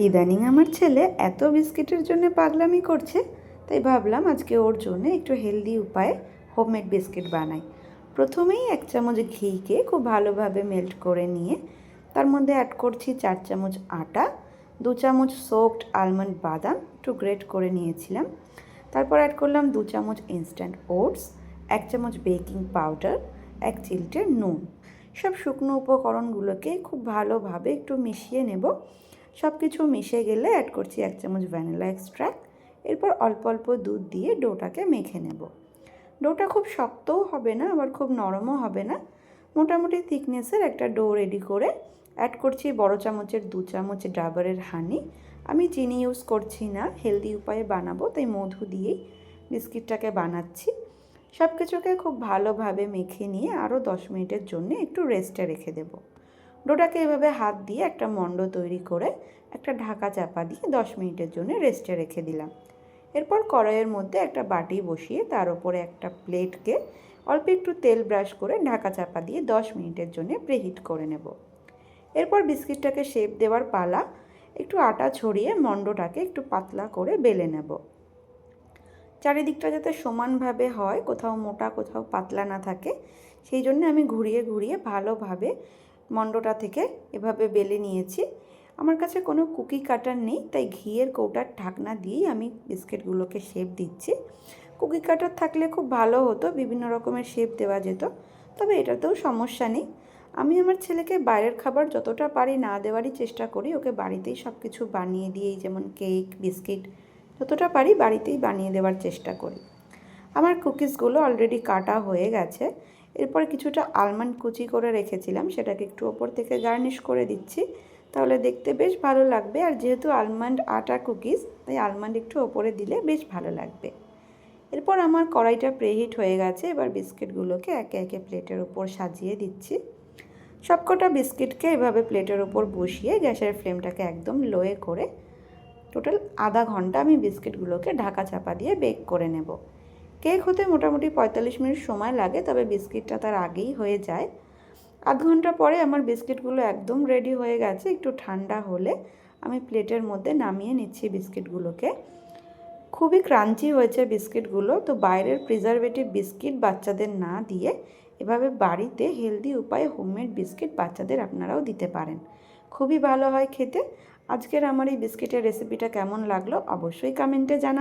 ইদানিং আমার ছেলে এত বিস্কিটের জন্য পাগলামি করছে, তাই ভাবলাম আজকে ওর জন্য একটু হেলদি উপায়ে হোমমেড বিস্কিট বানাই। প্রথমেই 1 চামচ ঘিকে খুব ভালোভাবে মেল্ট করে নিয়ে তার মধ্যে অ্যাড করছি 4 চামচ আটা, 2 চামচ সোকড আলমন্ড বাদাম একটু গ্রেট করে নিয়েছিলাম। তারপর অ্যাড করলাম 2 চামচ ইনস্ট্যান্ট ওটস, 1 চামচ বেকিং পাউডার, 1 চিমটে নুন। সব শুকনো উপকরণগুলোকে খুব ভালোভাবে একটু মিশিয়ে নেব। সব কিছু মিশে গেলে অ্যাড করছি 1 চামচ ভ্যানিলা এক্সট্র্যাক্ট। এরপর অল্প অল্প দুধ দিয়ে ডোটাকে মেখে নেব। ডোটা খুব শক্তও হবে না, আবার খুব নরমও হবে না, মোটামুটি থিকনেসের একটা ডো রেডি করে অ্যাড করছি বড় চামচের 2 চামচ ডাবরের হানি। আমি চিনি ইউজ করছি না, হেলদি উপায়ে বানাবো, তাই মধু দিয়েই বিস্কিটটাকে বানাচ্ছি। সব কিছুকে খুব ভালোভাবে মেখে নিয়ে আরও 10 মিনিটের জন্য একটু রেস্টে রেখে দেবো। ডোটাকে এভাবে হাত দিয়ে একটা মণ্ড তৈরি করে একটা ঢাকা চাপা দিয়ে 10 মিনিটের জন্য রেস্টে রেখে দিলাম। এরপর কড়াইয়ের মধ্যে একটা বাটি বসিয়ে তার উপরে একটা প্লেটকে অল্প একটু তেল ব্রাশ করে ঢাকা চাপা দিয়ে 10 মিনিটের জন্য প্রিহিট করে নেব। এরপর বিস্কিটটাকে শেপ দেওয়ার পালা। একটু আটা ছড়িয়ে মণ্ডটাকে একটু পাতলা করে বেলে নেব। চারিদিকটা যাতে সমানভাবে হয়, কোথাও মোটা কোথাও পাতলা না থাকে, সেই জন্য আমি ঘুরিয়ে ঘুরিয়ে ভালোভাবে মণ্ডটা থেকে এভাবে বেলে নিয়েছি। আমার কাছে কোনো কুকি কাটার নেই, তাই ঘিয়ের কৌটার ঢাকনা দিয়েই আমি বিস্কিটগুলোকে শেপ দিচ্ছি। কুকি কাটার থাকলে খুব ভালো হতো, বিভিন্ন রকমের শেপ দেওয়া যেত, তবে এটাতেও সমস্যা নেই। আমি আমার ছেলেকে বাইরের খাবার যতটা পারি না দেওয়ারই চেষ্টা করি, ওকে বাড়িতেই সব কিছু বানিয়ে দিয়েই, যেমন কেক, বিস্কিট যতটা পারি বাড়িতেই বানিয়ে দেওয়ার চেষ্টা করি। আমার কুকিজগুলো অলরেডি কাটা হয়ে গেছে। এরপর কিছুটা আলমন্ড কুচি করে রেখেছিলাম, সেটাকে একটু ওপর থেকে গার্নিশ করে দিচ্ছি, তাহলে দেখতে বেশ ভালো লাগবে। আর যেহেতু আলমন্ড আটা কুকিজ, তাই আলমন্ড একটু ওপরে দিলে বেশ ভালো লাগবে। এরপর আমার কড়াইটা প্রিহিট হয়ে গেছে, এবার বিস্কিটগুলোকে একে একে প্লেটের উপর সাজিয়ে দিচ্ছি। সবকটা বিস্কিটকে এভাবে প্লেটের উপর বসিয়ে গ্যাসের ফ্লেমটাকে একদম লোয়ে করে টোটাল আধা ঘন্টা আমি বিস্কিটগুলোকে ঢাকা চাপা দিয়ে বেক করে নেব। কেক হতে মোটামুটি 45 মিনিট সময় লাগে, তবে বিস্কিটটা তার আগেই হয়ে যায়। আধ ঘন্টা পরে আমার বিস্কিটগুলো একদম রেডি হয়ে গেছে। একটু ঠান্ডা হলে আমি প্লেটের মধ্যে নামিয়ে নিচ্ছি বিস্কিটগুলোকে। খুবই ক্রাঞ্চি হয়েছে বিস্কিটগুলো, তো বাইরের প্রিজারভেটিভ বিস্কিট বাচ্চাদের না দিয়ে এভাবে বাড়িতে হেলদি উপায়ে হোমমেড বিস্কিট বাচ্চাদের আপনারাও দিতে পারেন, খুবই ভালো হয় খেতে। আজকের আমার এই বিস্কিটের রেসিপিটা কেমন লাগলো অবশ্যই কমেন্টে জানাবেন।